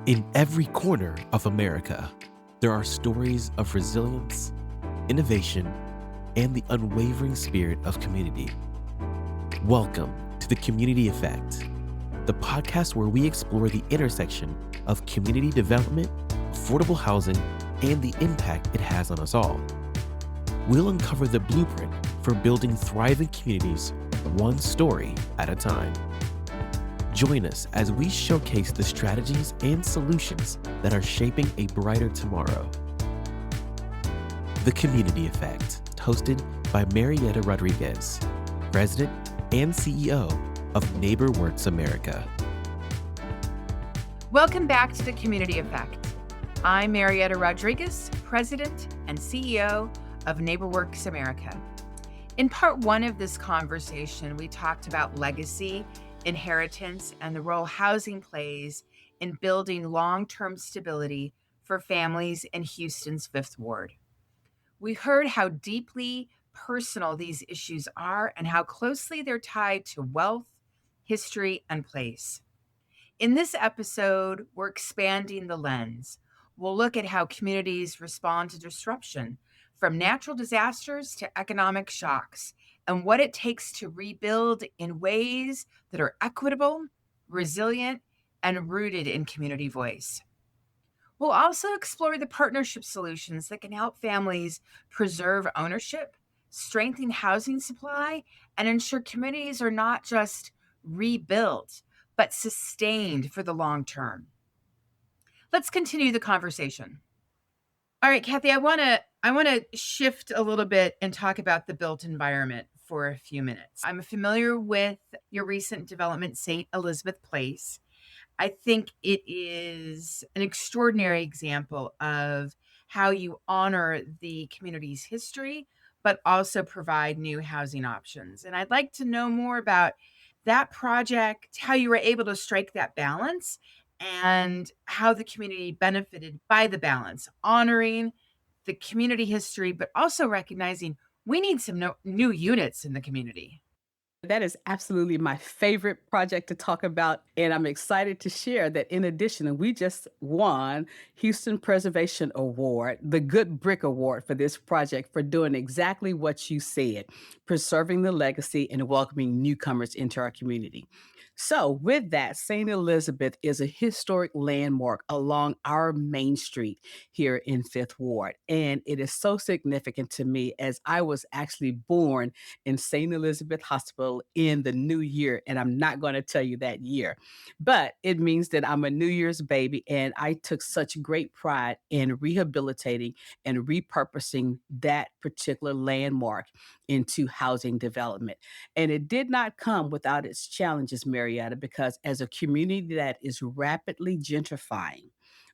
In every corner of America, there are stories of resilience, innovation, and the unwavering spirit of community. Welcome to The Community Effect, the podcast where we explore the intersection of community development, affordable housing, and the impact it has on us all. We'll uncover the blueprint for building thriving communities, one story at a time. Join us as we showcase the strategies and solutions that are shaping a brighter tomorrow. The Community Effect, hosted by Marietta Rodriguez, President and CEO of NeighborWorks America. Welcome back to The Community Effect. I'm Marietta Rodriguez, President and CEO of NeighborWorks America. In part one of this conversation, we talked about legacy, inheritance, and the role housing plays in building long-term stability for families in Houston's Fifth Ward. We heard how deeply personal these issues are and how closely they're tied to wealth, history, and place. In this episode, we're expanding the lens. We'll look at how communities respond to disruption, from natural disasters to economic shocks, and what it takes to rebuild in ways that are equitable, resilient, and rooted in community voice. We'll also explore the partnership solutions that can help families preserve ownership, strengthen housing supply, and ensure communities are not just rebuilt, but sustained for the long term. Let's continue the conversation. All right, Kathy, I want to shift a little bit and talk about the built environment for a few minutes. I'm familiar with your recent development, St. Elizabeth Place. I think it is an extraordinary example of how you honor the community's history, but also provide new housing options. And I'd like to know more about that project, how you were able to strike that balance, and how the community benefited by the balance, honoring the community history, but also recognizing we need some new units in the community. That is absolutely my favorite project to talk about. And I'm excited to share that in addition, we just won Houston Preservation Award, the Good Brick Award for this project for doing exactly what you said, preserving the legacy and welcoming newcomers into our community. So with that, St. Elizabeth is a historic landmark along our main street here in Fifth Ward. And it is so significant to me as I was actually born in St. Elizabeth Hospital in the new year. And I'm not going to tell you that year, but it means that I'm a New Year's baby. And I took such great pride in rehabilitating and repurposing that particular landmark into housing development. And it did not come without its challenges, Marietta, because as a community that is rapidly gentrifying,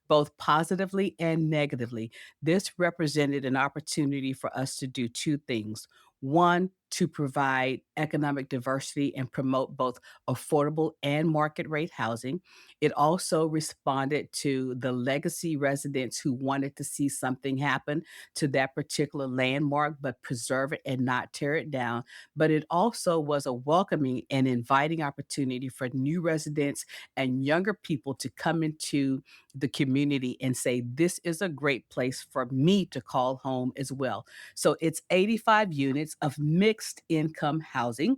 both positively and negatively, this represented an opportunity for us to do two things. One, to provide economic diversity and promote both affordable and market rate housing. It also responded to the legacy residents who wanted to see something happen to that particular landmark, but preserve it and not tear it down. But it also was a welcoming and inviting opportunity for new residents and younger people to come into the community and say, this is a great place for me to call home as well. So it's 85 units of mixed income housing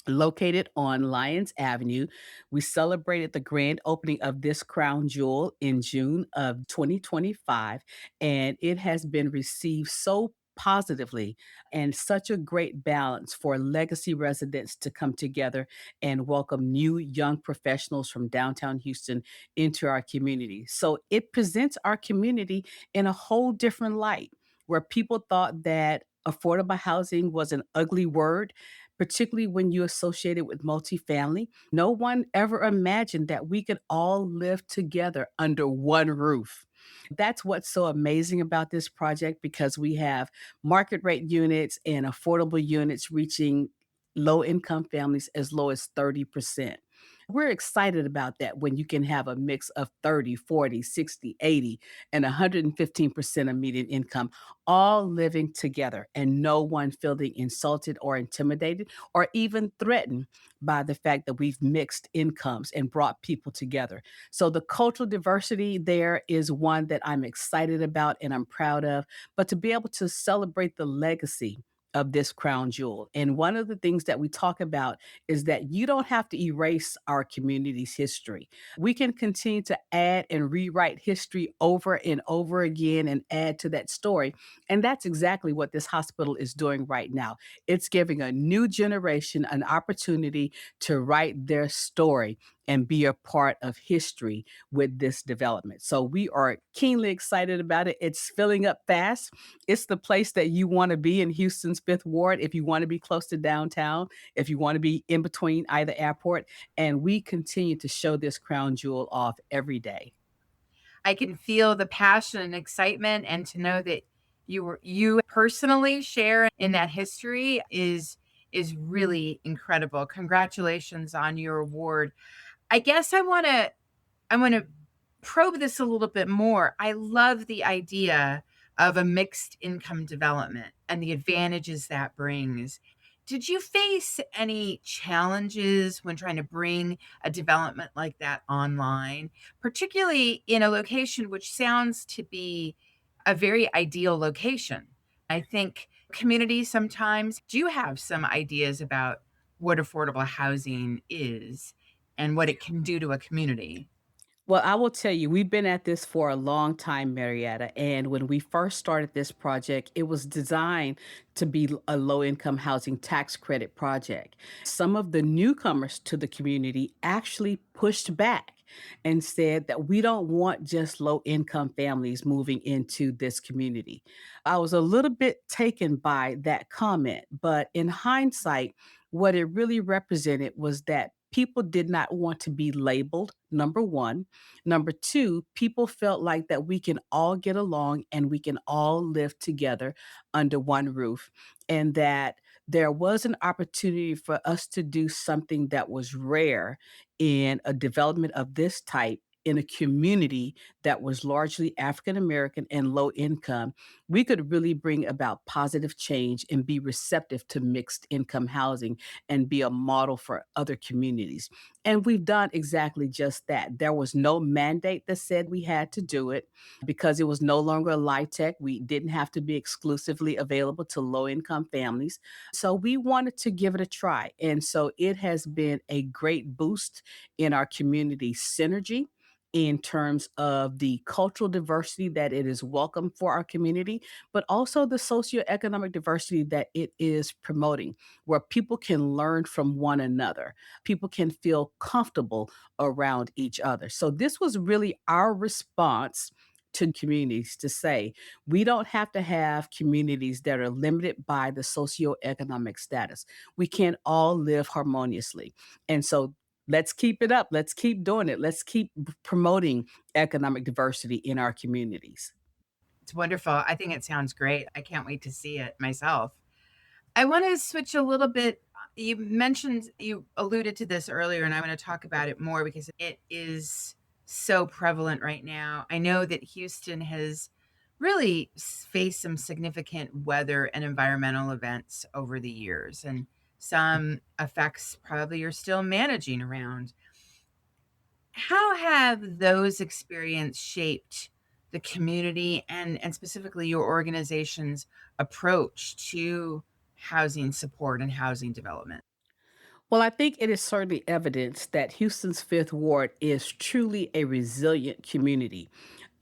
located on Lyons Avenue. We celebrated the grand opening of this crown jewel in June of 2025, and it has been received so positively and such a great balance for legacy residents to come together and welcome new young professionals from downtown Houston into our community. So it presents our community in a whole different light, where people thought that affordable housing was an ugly word, particularly when you associate it with multifamily. No one ever imagined that we could all live together under one roof. That's what's so amazing about this project, because we have market rate units and affordable units reaching low income families as low as 30%. We're excited about that when you can have a mix of 30, 40, 60, 80, and 115% of median income all living together and no one feeling insulted or intimidated or even threatened by the fact that we've mixed incomes and brought people together. So the cultural diversity there is one that I'm excited about and I'm proud of, but to be able to celebrate the legacy of this crown jewel. And one of the things that we talk about is that you don't have to erase our community's history. We can continue to add and rewrite history over and over again and add to that story. And that's exactly what this hospital is doing right now. It's giving a new generation an opportunity to write their story and be a part of history with this development. So we are keenly excited about it. It's filling up fast. It's the place that you want to be in Houston's Fifth Ward if you want to be close to downtown, if you want to be in between either airport. And we continue to show this crown jewel off every day. I can feel the passion and excitement, and to know that you personally share in that history is really incredible. Congratulations on your award. I guess I want to probe this a little bit more. I love the idea of a mixed income development and the advantages that brings. Did you face any challenges when trying to bring a development like that online, particularly in a location which sounds to be a very ideal location? I think communities sometimes do have some ideas about what affordable housing is and what it can do to a community. Well, I will tell you, we've been at this for a long time, Marietta. And when we first started this project, it was designed to be a low income housing tax credit project. Some of the newcomers to the community actually pushed back and said that we don't want just low income families moving into this community. I was a little bit taken by that comment, but in hindsight, what it really represented was that people did not want to be labeled, number one. Number two, people felt like that we can all get along and we can all live together under one roof, and that there was an opportunity for us to do something that was rare in a development of this type in a community that was largely African American and low income. We could really bring about positive change and be receptive to mixed income housing and be a model for other communities. And we've done exactly just that. There was no mandate that said we had to do it because it was no longer a LIHTC. We didn't have to be exclusively available to low income families. So we wanted to give it a try. And so it has been a great boost in our community synergy in terms of the cultural diversity that it is welcome for our community, but also the socioeconomic diversity that it is promoting, where people can learn from one another. People can feel comfortable around each other. So this was really our response to communities to say we don't have to have communities that are limited by the socioeconomic status. We can all live harmoniously. And so let's keep it up. Let's keep doing it. Let's keep promoting economic diversity in our communities. It's wonderful. I think it sounds great. I can't wait to see it myself. I want to switch a little bit. You alluded to this earlier, and I want to talk about it more because it is so prevalent right now. I know that Houston has really faced some significant weather and environmental events over the years, and some effects probably you're still managing around. How have those experiences shaped the community and specifically your organization's approach to housing support and housing development? Well, I think it is certainly evidence that Houston's Fifth Ward is truly a resilient community.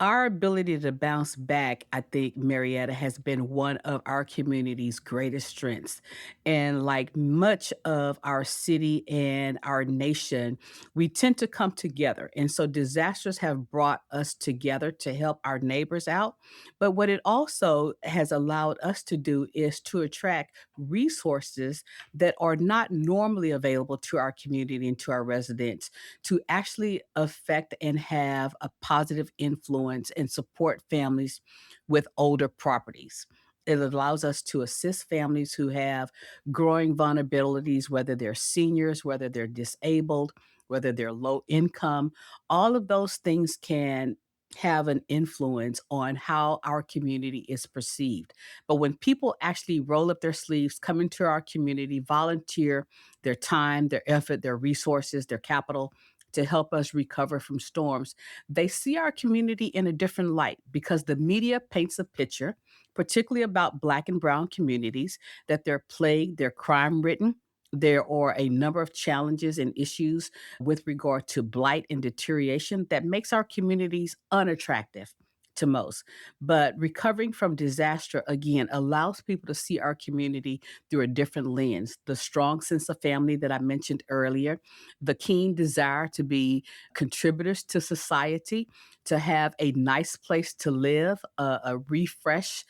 Our ability to bounce back, I think, Marietta, has been one of our community's greatest strengths. And like much of our city and our nation, we tend to come together. And so disasters have brought us together to help our neighbors out. But what it also has allowed us to do is to attract resources that are not normally available to our community and to our residents to actually affect and have a positive influence and support families with older properties. It allows us to assist families who have growing vulnerabilities, whether they're seniors, whether they're disabled, whether they're low income, all of those things can have an influence on how our community is perceived. But when people actually roll up their sleeves, come into our community, volunteer their time, their effort, their resources, their capital to help us recover from storms, they see our community in a different light because the media paints a picture, particularly about Black and Brown communities, that they're plagued, they're crime ridden. There are a number of challenges and issues with regard to blight and deterioration that makes our communities unattractive to most. But recovering from disaster, again, allows people to see our community through a different lens. The strong sense of family that I mentioned earlier, the keen desire to be contributors to society, to have a nice place to live, a refresh.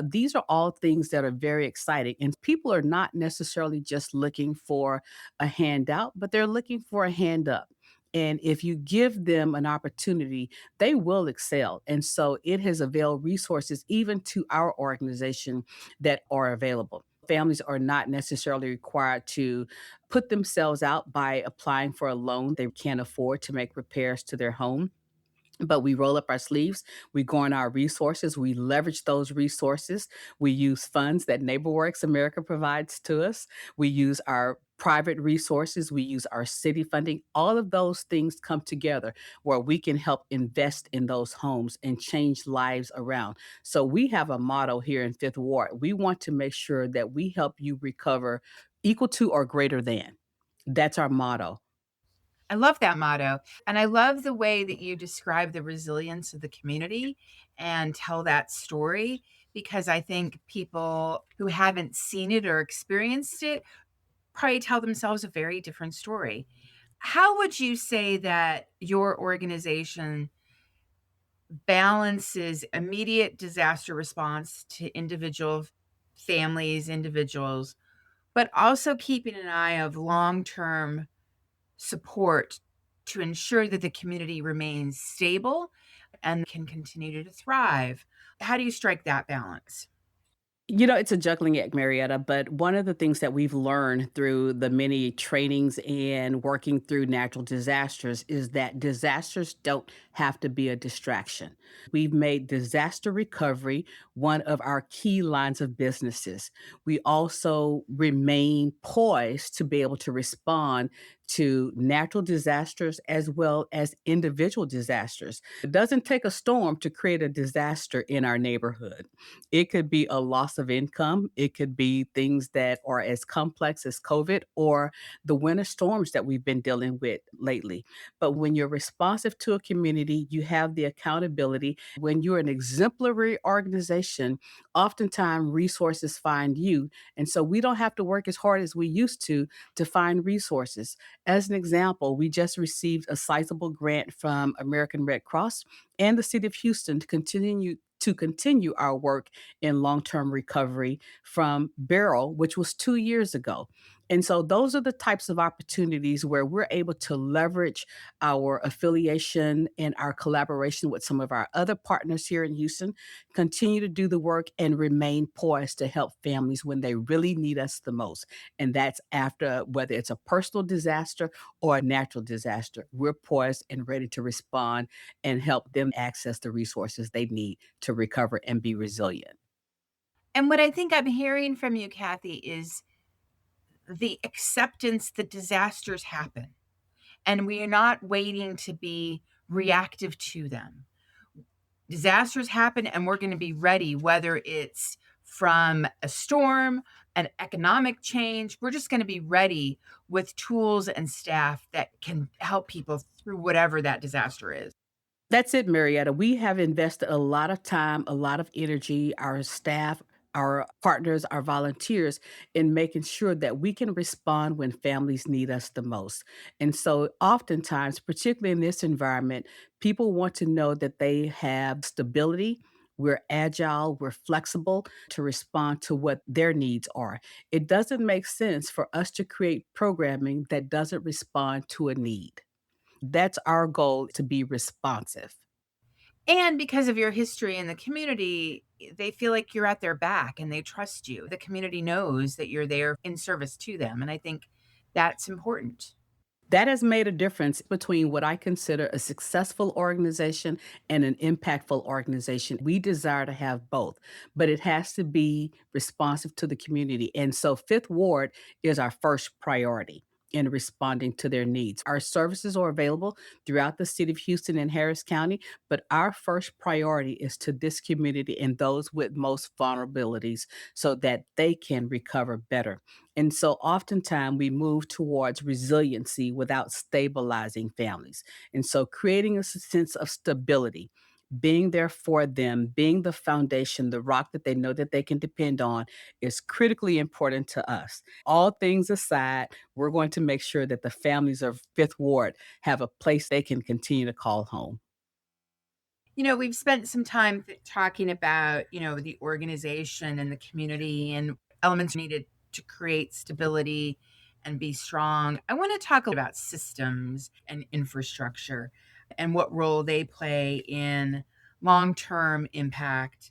These are all things that are very exciting. And people are not necessarily just looking for a handout, but they're looking for a hand up. And if you give them an opportunity, they will excel. And so it has availed resources even to our organization that are available. Families are not necessarily required to put themselves out by applying for a loan they can't afford to make repairs to their home, but we roll up our sleeves, we go on our resources, we leverage those resources, we use funds that NeighborWorks America provides to us, we use our private resources, we use our city funding. All of those things come together where we can help invest in those homes and change lives around. So we have a motto here in Fifth Ward. We want to make sure that we help you recover equal to or greater than. That's our motto. I love that motto. And I love the way that you describe the resilience of the community and tell that story, because I think people who haven't seen it or experienced it probably tell themselves a very different story. How would you say that your organization balances immediate disaster response to individual families, individuals, but also keeping an eye of long-term support to ensure that the community remains stable and can continue to thrive? How do you strike that balance? It's a juggling act, Marietta, but one of the things that we've learned through the many trainings and working through natural disasters is that disasters don't have to be a distraction. We've made disaster recovery one of our key lines of businesses. We also remain poised to be able to respond to natural disasters as well as individual disasters. It doesn't take a storm to create a disaster in our neighborhood. It could be a loss of income. It could be things that are as complex as COVID or the winter storms that we've been dealing with lately. But when you're responsive to a community, you have the accountability. When you're an exemplary organization, oftentimes resources find you. And so we don't have to work as hard as we used to find resources. As an example, we just received a sizable grant from American Red Cross and the city of Houston to continue our work in long-term recovery from Beryl, which was 2 years ago. And so those are the types of opportunities where we're able to leverage our affiliation and our collaboration with some of our other partners here in Houston, continue to do the work and remain poised to help families when they really need us the most. And that's after whether it's a personal disaster or a natural disaster. We're poised and ready to respond and help them access the resources they need to recover and be resilient. And what I think I'm hearing from you, Kathy, is the acceptance that disasters happen and we are not waiting to be reactive to them. Disasters happen and we're going to be ready, whether it's from a storm, an economic change. We're just going to be ready with tools and staff that can help people through whatever that disaster is. That's it, Marietta. We have invested a lot of time, a lot of energy, our staff, our partners, our volunteers in making sure that we can respond when families need us the most. And so, oftentimes, particularly in this environment, people want to know that they have stability. We're agile, we're flexible to respond to what their needs are. It doesn't make sense for us to create programming that doesn't respond to a need. That's our goal, to be responsive. And because of your history in the community, they feel like you're at their back and they trust you. The community knows that you're there in service to them. And I think that's important. That has made a difference between what I consider a successful organization and an impactful organization. We desire to have both, but it has to be responsive to the community. And so, Fifth Ward is our first priority in responding to their needs. Our services are available throughout the city of Houston and Harris County, but our first priority is to this community and those with most vulnerabilities so that they can recover better. And so oftentimes we move towards resiliency without stabilizing families. And so creating a sense of stability, being there for them, being the foundation, the rock that they know that they can depend on is critically important to us. All things aside, we're going to make sure that the families of Fifth Ward have a place they can continue to call home. We've spent some time talking about, the organization and the community and elements needed to create stability and be strong. I want to talk about systems and infrastructure and what role they play in long term impact.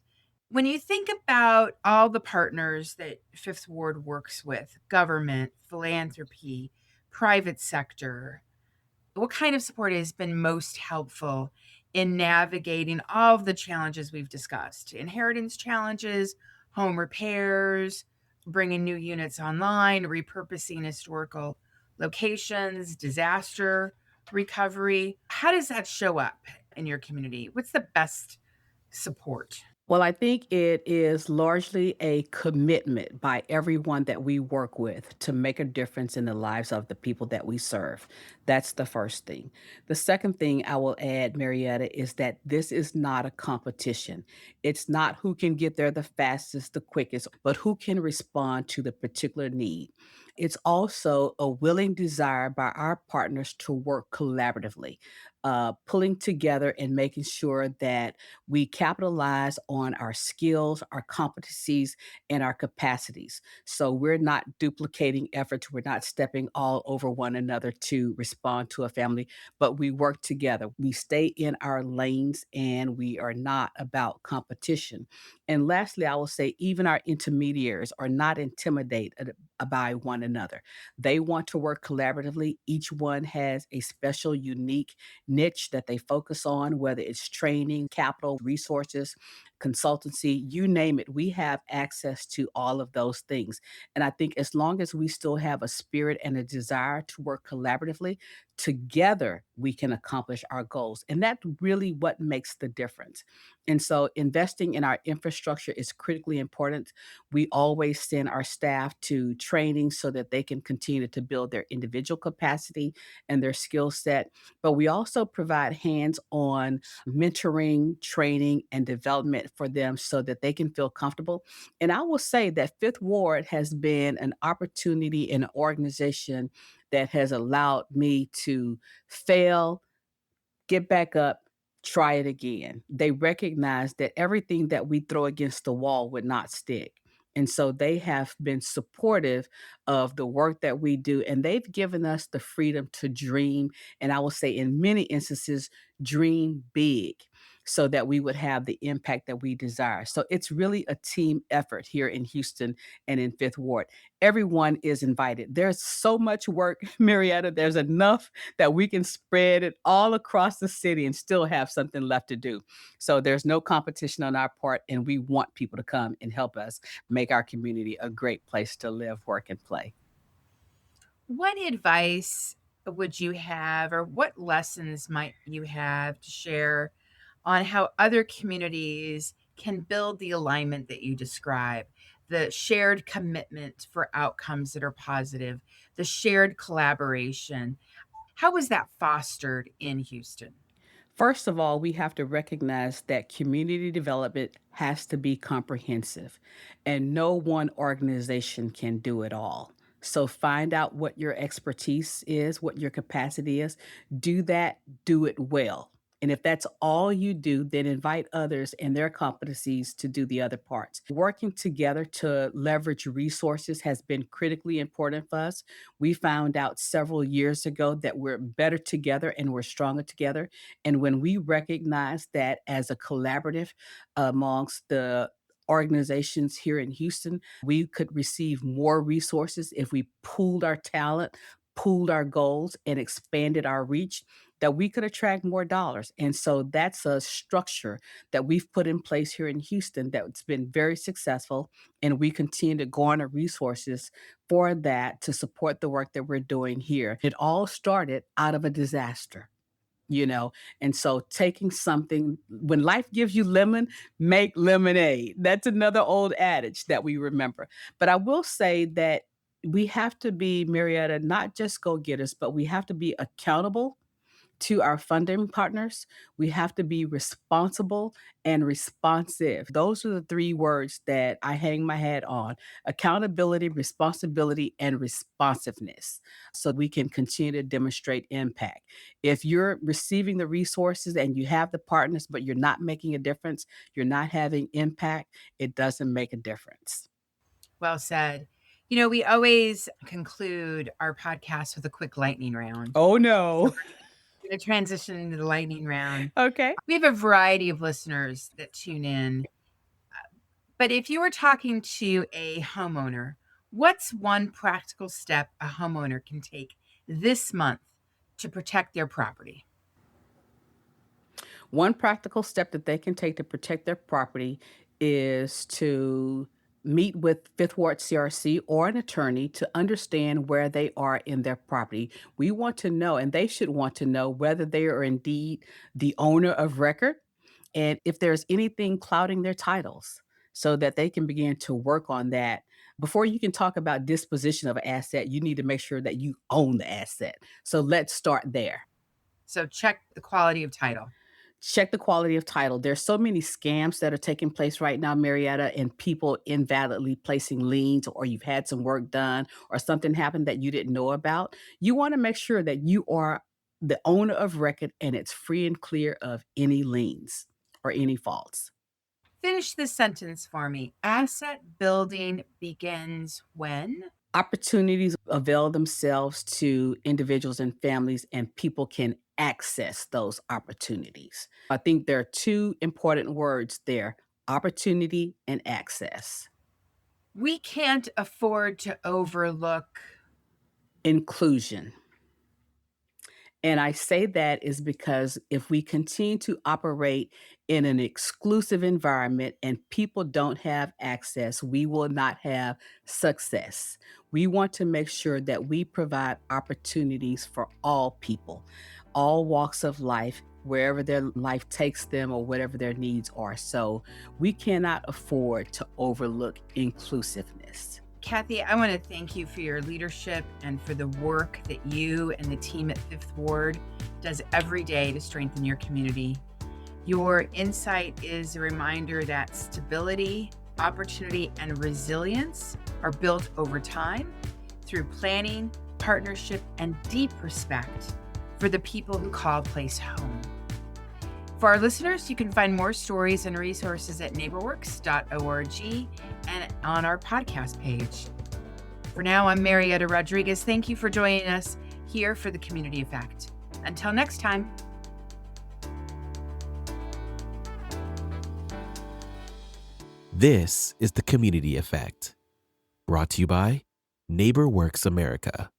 When you think about all the partners that Fifth Ward works with, government, philanthropy, private sector, what kind of support has been most helpful in navigating all of the challenges we've discussed? Inheritance challenges, home repairs, bringing new units online, repurposing historical locations, disaster recovery. How does that show up in your community? What's the best support? Well, I think it is largely a commitment by everyone that we work with to make a difference in the lives of the people that we serve. That's the first thing. The second thing I will add, Marietta, is that this is not a competition. It's not who can get there the fastest, the quickest, but who can respond to the particular need. It's also a willing desire by our partners to work collaboratively, pulling together and making sure that we capitalize on our skills, our competencies, and our capacities. So we're not duplicating efforts. We're not stepping all over one another to respond to a family, but we work together. We stay in our lanes and we are not about competition. And lastly, I will say even our intermediaries are not intimidated by one another. They want to work collaboratively. Each one has a special, unique niche that they focus on, whether it's training, capital, resources, consultancy, you name it. We have access to all of those things. And I think as long as we still have a spirit and a desire to work collaboratively, together we can accomplish our goals. And that's really what makes the difference. And so investing in our infrastructure is critically important. We always send our staff to training so that they can continue to build their individual capacity and their skill set, but we also provide hands on mentoring, training, and development for them so that they can feel comfortable. And I will say that Fifth Ward has been an opportunity and an organization that has allowed me to fail, get back up, try it again. They recognize that everything that we throw against the wall would not stick. And so they have been supportive of the work that we do, and they've given us the freedom to dream. And I will say, in many instances, dream big so that we would have the impact that we desire. So it's really a team effort here in Houston and in Fifth Ward. Everyone is invited. There's so much work, Marietta. There's enough that we can spread it all across the city and still have something left to do. So there's no competition on our part, and we want people to come and help us make our community a great place to live, work, and play. What advice would you have, or what lessons might you have to share on how other communities can build the alignment that you describe, the shared commitment for outcomes that are positive, the shared collaboration? How is that fostered in Houston? First of all, we have to recognize that community development has to be comprehensive, and no one organization can do it all. So find out what your expertise is, what your capacity is. Do that, do it well. And if that's all you do, then invite others and their competencies to do the other parts. Working together to leverage resources has been critically important for us. We found out several years ago that we're better together and we're stronger together. And when we recognize that as a collaborative amongst the organizations here in Houston, we could receive more resources if we pooled our talent, pooled our goals and expanded our reach, that we could attract more dollars. And so that's a structure that we've put in place here in Houston that's been very successful. And we continue to garner resources for that to support the work that we're doing here. It all started out of a disaster. And so taking something, when life gives you lemon, make lemonade. That's another old adage that we remember. But I will say that we have to be, Marietta, not just go getters, but we have to be accountable to our funding partners. We have to be responsible and responsive. Those are the three words that I hang my hat on: accountability, responsibility, and responsiveness, so we can continue to demonstrate impact. If you're receiving the resources and you have the partners, but you're not making a difference, you're not having impact, it doesn't make a difference. Well said. We always conclude our podcast with a quick lightning round. Oh, So no. we're going to transition into the lightning round. Okay. We have a variety of listeners that tune in. But if you were talking to a homeowner, what's one practical step a homeowner can take this month to protect their property? One practical step that they can take to protect their property is to meet with Fifth Ward CRC or an attorney to understand where they are in their property. We want to know, and they should want to know, whether they are indeed the owner of record and if there's anything clouding their titles, so that they can begin to work on that. Before you can talk about disposition of an asset, you need to make sure that you own the asset. So let's start there. So check the quality of title. Check the quality of title. There's so many scams that are taking place right now, Marietta, and people invalidly placing liens, or you've had some work done or something happened that you didn't know about. You want to make sure that you are the owner of record and it's free and clear of any liens or any faults. Finish this sentence for me. Asset building begins when? Opportunities avail themselves to individuals and families, and people can access those opportunities. I think there are two important words there: opportunity and access. We can't afford to overlook Inclusion. And I say that is because if we continue to operate in an exclusive environment and people don't have access, we will not have success. We want to make sure that we provide opportunities for all people, all walks of life, wherever their life takes them or whatever their needs are. So we cannot afford to overlook inclusiveness. Kathy, I want to thank you for your leadership and for the work that you and the team at Fifth Ward does every day to strengthen your community. Your insight is a reminder that stability, opportunity, and resilience are built over time through planning, partnership, and deep respect for the people who call a place home. For our listeners, you can find more stories and resources at neighborworks.org and on our podcast page. For now, I'm Marietta Rodriguez. Thank you for joining us here for the Community Effect. Until next time. This is the Community Effect, brought to you by NeighborWorks America.